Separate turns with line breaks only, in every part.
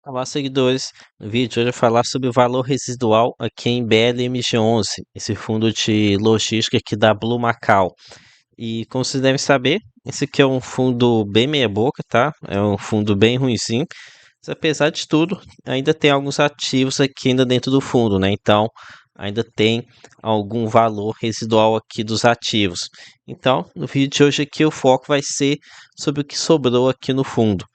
Olá, seguidores. No vídeo de hoje eu vou falar sobre o valor residual aqui em BLMG11, esse fundo de logística aqui da Blue Macau. E como vocês devem saber, esse aqui é um fundo bem meia boca, tá? É um fundo bem ruinzinho. Mas apesar de tudo, ainda tem alguns ativos aqui ainda dentro do fundo, né? Então, ainda tem algum valor residual aqui dos ativos. Então, no vídeo de hoje aqui o foco vai ser sobre o que sobrou aqui no fundo.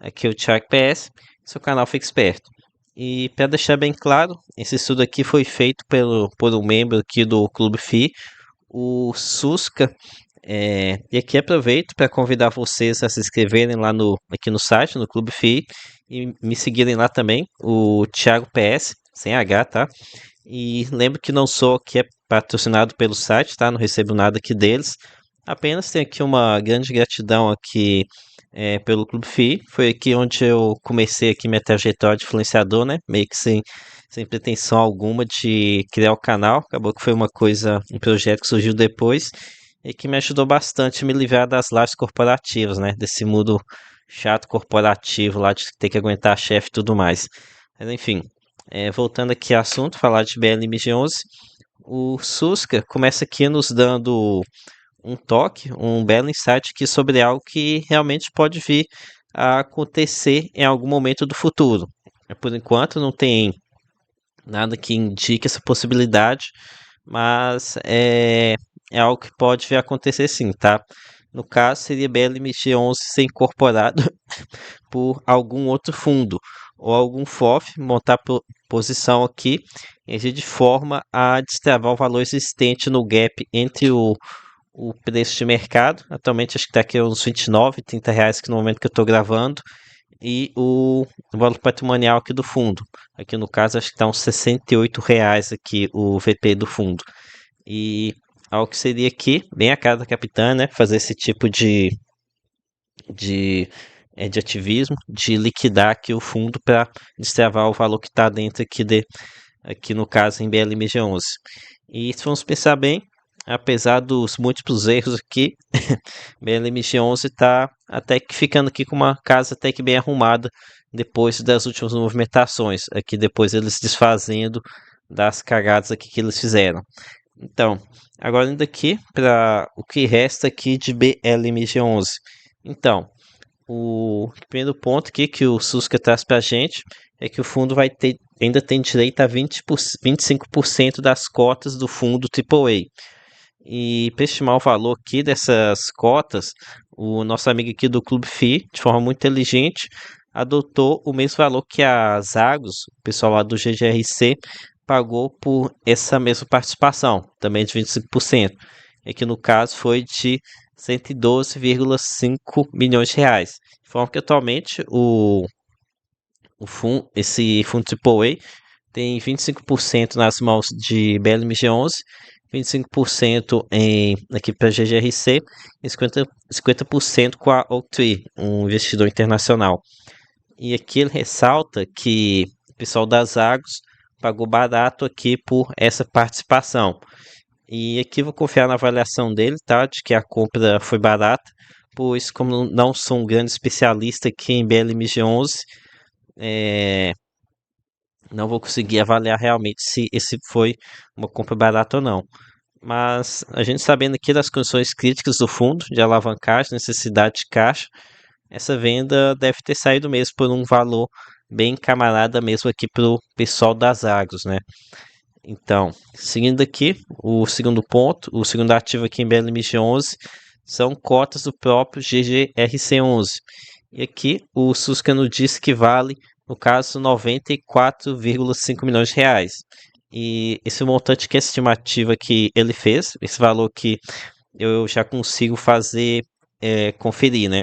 Aqui é o Thiago PS, seu canal Fica Esperto. E para deixar bem claro, esse estudo aqui foi feito por um membro aqui do Clube FI, o Susca. E aqui aproveito para convidar vocês a se inscreverem lá aqui no site, no Clube FI, e me seguirem lá também, o Thiago PS, sem H, tá? E lembro que não sou aqui patrocinado pelo site, tá? Não recebo nada aqui deles. Apenas tenho aqui uma grande gratidão aqui pelo Clube FI. Foi aqui onde eu comecei aqui minha trajetória de influenciador, né? Meio que sem pretensão alguma de criar o canal. Acabou que foi um projeto que surgiu depois e que me ajudou bastante a me livrar das lajes corporativas, né? Desse mundo chato corporativo lá de ter que aguentar chefe e tudo mais. Mas enfim, voltando aqui ao assunto, falar de BLMG11, o Susca começa aqui nos dando um toque, um belo insight aqui sobre algo que realmente pode vir a acontecer em algum momento do futuro. Por enquanto não tem nada que indique essa possibilidade, mas é algo que pode vir a acontecer sim, tá? No caso, seria BLMG11 ser incorporado por algum outro fundo ou algum FOF montar posição aqui e agir de forma a destravar o valor existente no gap entre o preço de mercado. Atualmente acho que está aqui uns 29, 30 reais aqui no momento que eu estou gravando. E o valor patrimonial aqui do fundo. Aqui no caso acho que está uns 68 reais aqui o VP do fundo. E algo que seria aqui, bem a cara da capitã, né? Fazer esse tipo de, de ativismo, de liquidar aqui o fundo para destravar o valor que está dentro aqui no caso em BLMG11. E se vamos pensar bem, apesar dos múltiplos erros aqui, BLMG11 está até que ficando aqui com uma casa até que bem arrumada depois das últimas movimentações, aqui depois eles desfazendo das cagadas aqui que eles fizeram. Então, agora indo aqui para o que resta aqui de BLMG11. Então, o primeiro ponto aqui que o Susca traz para a gente é que o fundo ainda tem direito a 25% das cotas do fundo AAA. E para estimar o valor aqui dessas cotas, o nosso amigo aqui do Clube FI, de forma muito inteligente, adotou o mesmo valor que a Zagos, o pessoal lá do GGRC, pagou por essa mesma participação, também de 25%. E que no caso foi de 112,5 milhões de reais. De forma que atualmente esse fundo AAA tem 25% nas mãos de BLMG11, 25% aqui para GGRC e 50% com a Oaktree, um investidor internacional. E aqui ele ressalta que o pessoal das Agros pagou barato aqui por essa participação. E aqui vou confiar na avaliação dele, tá? De que a compra foi barata, pois como não sou um grande especialista aqui em BLMG11, é, não vou conseguir avaliar realmente se esse foi uma compra barata ou não. Mas a gente sabendo aqui das condições críticas do fundo, de alavancagem, necessidade de caixa, essa venda deve ter saído mesmo por um valor bem camarada mesmo aqui para o pessoal das agros, né? Então, seguindo aqui, o segundo ponto, o segundo ativo aqui em BLMG11 são cotas do próprio GGRC11. E aqui o Suscano diz que vale, no caso, 94,5 milhões de reais. E esse montante que é a estimativa que ele fez, esse valor que eu já consigo fazer, conferir, né?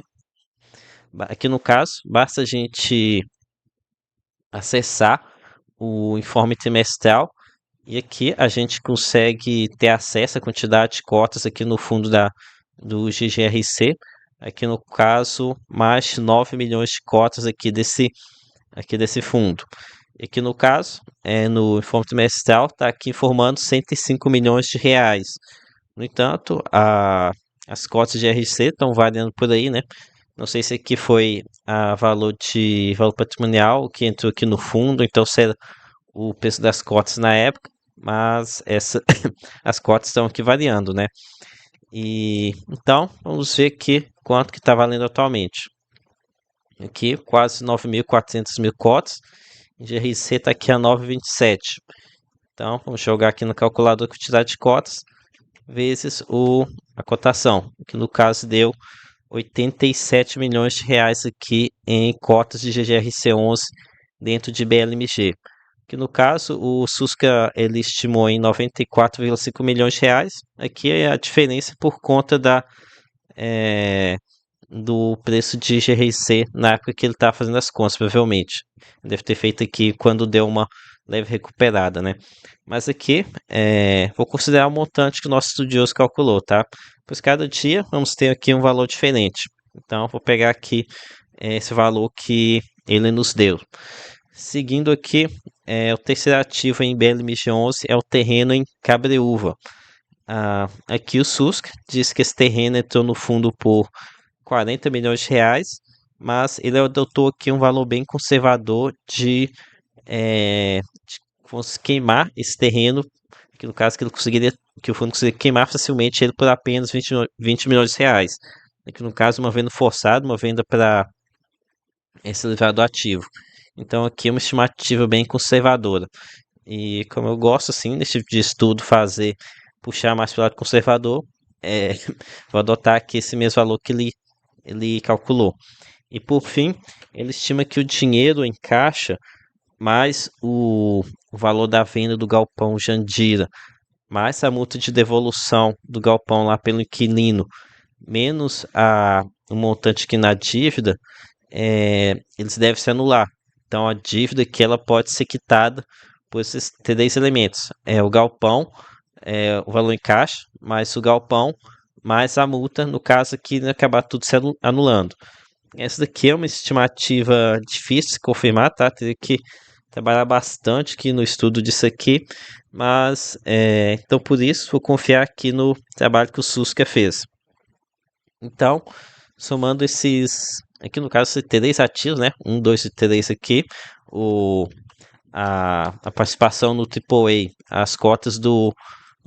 Aqui no caso, basta a gente acessar o informe trimestral e aqui a gente consegue ter acesso à quantidade de cotas aqui no fundo do GGRC. Aqui no caso, mais de 9 milhões de cotas aqui desse fundo. E aqui no caso, no informe trimestral, está aqui informando 105 milhões de reais. No entanto, as cotas de RC estão variando por aí, né? Não sei se aqui foi a valor patrimonial que entrou aqui no fundo, então se era o preço das cotas na época, mas as cotas estão aqui variando, né? E então vamos ver aqui quanto que está valendo atualmente. Aqui quase 9.400 mil cotas. GRC está aqui a 9,27. Então vamos jogar aqui no calculador a quantidade de cotas vezes a cotação, que no caso deu 87 milhões de reais aqui em cotas de GGRC11 dentro de BLMG. Que no caso o Susca ele estimou em 94,5 milhões de reais. Aqui é a diferença por conta é, do preço de GRC na época que ele estava fazendo as contas, provavelmente. Deve ter feito aqui quando deu uma leve recuperada, né? Mas aqui vou considerar o montante que o nosso estudioso calculou, tá? Pois cada dia vamos ter aqui um valor diferente. Então vou pegar aqui esse valor que ele nos deu. Seguindo aqui, o terceiro ativo em BLMG11 é o terreno em Cabreúva. Aqui o Susca diz que esse terreno entrou no fundo por 40 milhões de reais, mas ele adotou aqui um valor bem conservador de queimar esse terreno, que no caso que o fundo conseguiria queimar facilmente ele por apenas 20 milhões de reais. Que no caso uma venda forçada, uma venda para esse elevado ativo. Então aqui é uma estimativa bem conservadora. E como eu gosto assim desse tipo de estudo puxar mais para o lado conservador, é, vou adotar aqui esse mesmo valor que ele calculou. E por fim, ele estima que o dinheiro em caixa, mais o valor da venda do galpão Jandira, mais a multa de devolução do galpão lá pelo inquilino, menos o montante que na dívida, eles devem se anular. Então a dívida que ela pode ser quitada por esses três elementos. É o galpão, o valor em caixa, mais o galpão, mais a multa, no caso aqui, acabar tudo se anulando. Essa daqui é uma estimativa difícil de confirmar, tá? Teria que trabalhar bastante aqui no estudo disso aqui, mas então por isso vou confiar aqui no trabalho que o Susca fez. Então, somando aqui no caso, esses três ativos, né? 1, 2 e 3 aqui, a participação no AAA, as cotas do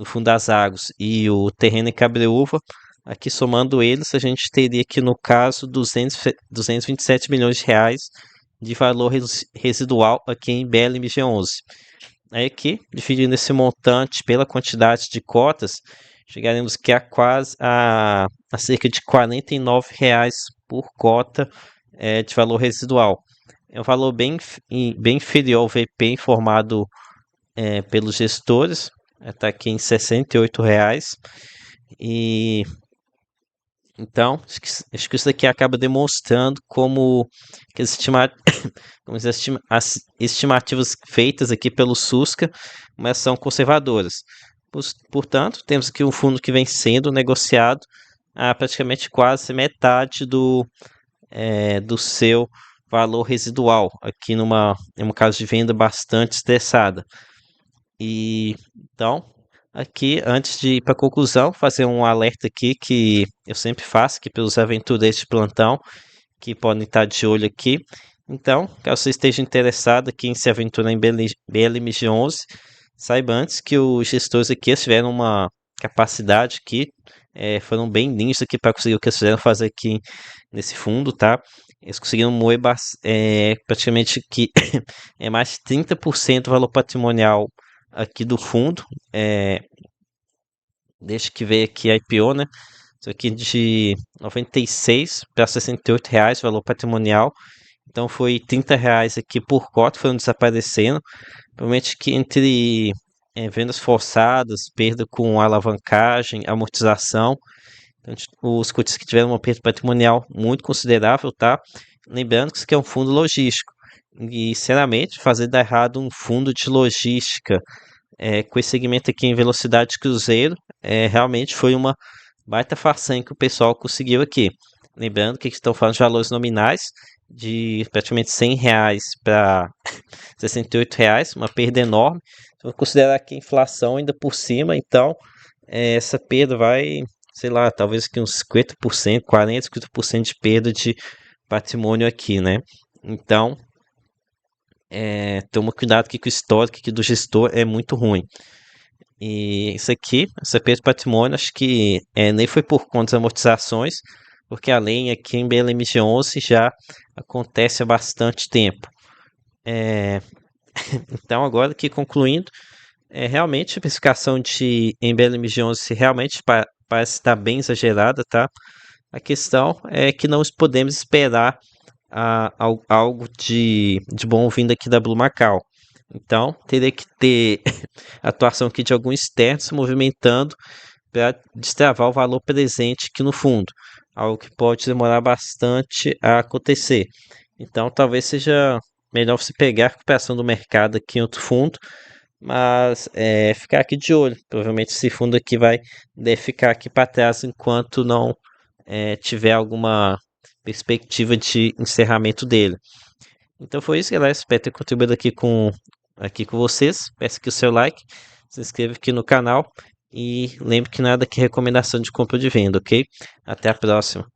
Fundo das Águas e o terreno em Cabreúva, aqui somando eles, a gente teria aqui no caso 227 milhões de reais de valor residual aqui em BLMG11. Aí aqui, dividindo esse montante pela quantidade de cotas, chegaremos aqui a cerca de R$ 49 por cota de valor residual. É um valor bem inferior ao VP informado pelos gestores, está aqui em R$ 68. E então, acho que isso daqui acaba demonstrando como que as estimativas feitas aqui pelo Susca, mas são conservadoras. Portanto, temos aqui um fundo que vem sendo negociado a praticamente quase metade do seu valor residual, aqui em um caso de venda bastante estressada. E então, aqui, antes de ir para a conclusão, fazer um alerta aqui que eu sempre faço aqui pelos aventureiros de plantão que podem estar de olho aqui. Então, caso você esteja interessado aqui em se aventurar em BLMG11, saiba antes que os gestores aqui tiveram uma capacidade aqui, foram bem lindos aqui para conseguir o que eles fizeram fazer aqui nesse fundo, tá? Eles conseguiram moer praticamente que é mais de 30% do valor patrimonial aqui do fundo, desde que veio aqui a IPO, né? Isso aqui de 96 para 68 reais, valor patrimonial. Então foi 30 reais aqui por cota, foram desaparecendo. Provavelmente que entre vendas forçadas, perda com alavancagem, amortização. Então, os cotistas que tiveram uma perda patrimonial muito considerável, tá? Lembrando que isso aqui é um fundo logístico. E, sinceramente, fazer dar errado um fundo de logística com esse segmento aqui em velocidade de cruzeiro, realmente foi uma baita façanha que o pessoal conseguiu aqui. Lembrando que estão falando de valores nominais de praticamente 100 reais para 68 reais, uma perda enorme. Vou considerar aqui a inflação ainda por cima, então essa perda vai sei lá, talvez que uns 50%, 40, 50% de perda de patrimônio aqui, né? Então, toma cuidado aqui com o histórico aqui do gestor é muito ruim. E isso aqui, essa perda de patrimônio, acho que nem foi por conta das amortizações, porque a lei aqui em BLMG11 já acontece há bastante tempo. Então, agora aqui concluindo, realmente a especificação de em BLMG11 realmente parece estar bem exagerada, tá? A questão é que não podemos esperar algo de bom vindo aqui da Blue Macau. Então, teria que ter atuação aqui de algum externo se movimentando para destravar o valor presente aqui no fundo, algo que pode demorar bastante a acontecer. Então, talvez seja melhor você pegar a recuperação do mercado aqui em outro fundo, mas ficar aqui de olho. Provavelmente esse fundo aqui deve ficar aqui para trás enquanto não tiver alguma perspectiva de encerramento dele. Então foi isso, galera. Espero ter contribuído aqui com vocês. Peço aqui o seu like, se inscreva aqui no canal e lembre que nada aqui é recomendação de compra ou de venda, ok? Até a próxima.